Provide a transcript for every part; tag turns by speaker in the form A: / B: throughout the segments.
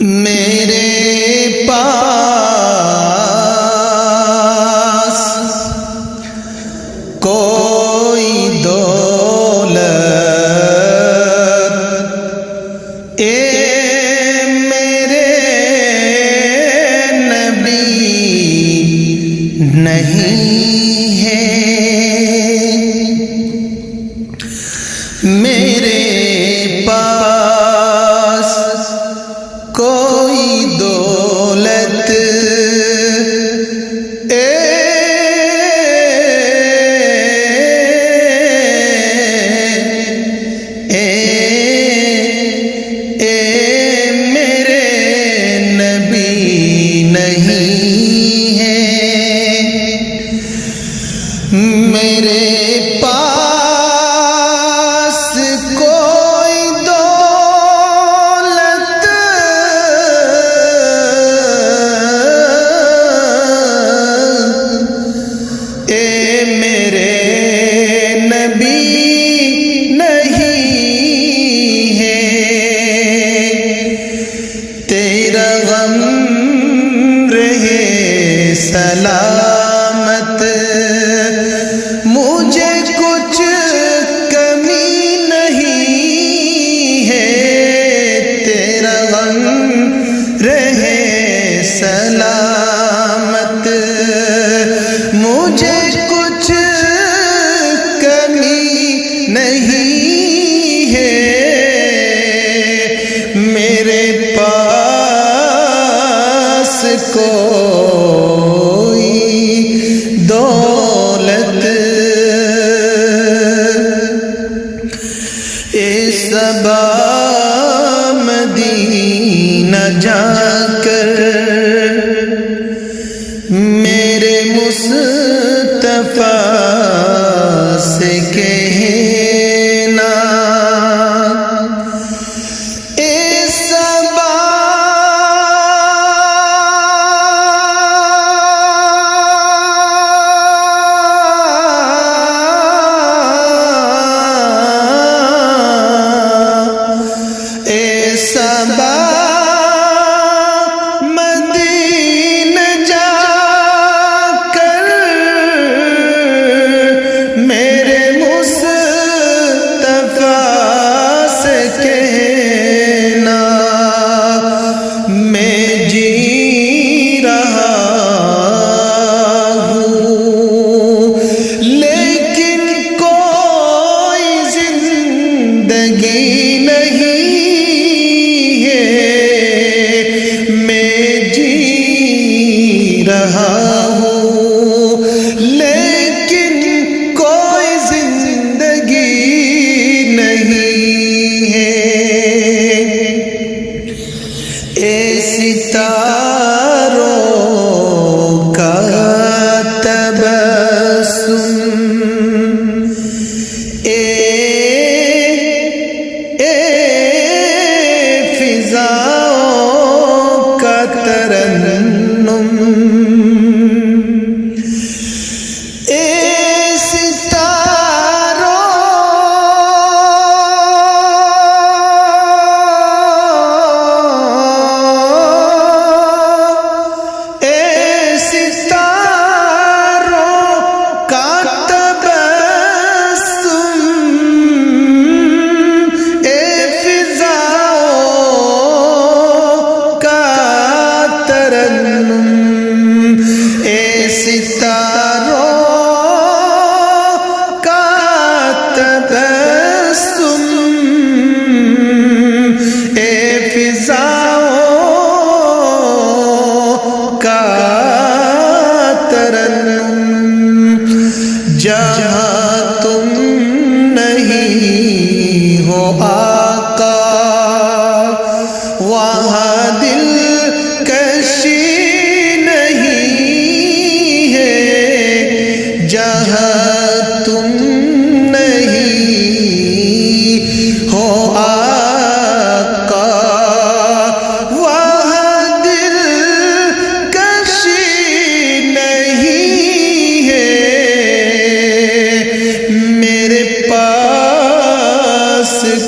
A: میرے پاس کوئی دولت میرے نبی نہیں ہے، میرے پاس کوئی دولت میرے نبی نہیں ہے، میرے پاس کوئی دولت میرے نبی نہیں ہے، تیرا غم رہے سلامت، مجھے کچھ کمی نہیں ہے، تیرا غم رہے سلامت، مجھے کچھ کمی نہیں ہے، میرے پاس کوئی دولت صبا مدینہ جا کر میرے مصطفیٰ سے کہنا، لیکن کوئی زندگی نہیں ہے، اے ستاروں کا تبسم، اے فضاؤں کا ترنم، جہاں تم نہیں ہو آقا وہاں دل کشی نہیں ہے، جہاں تم نہیں ہو آقا وہاں دل کشی نہیں ہے،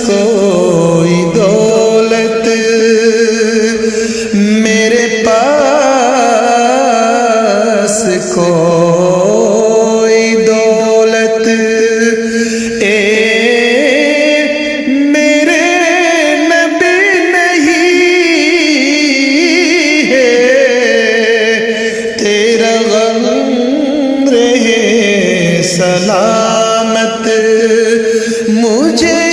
A: کوئی دولت سلامت مجھے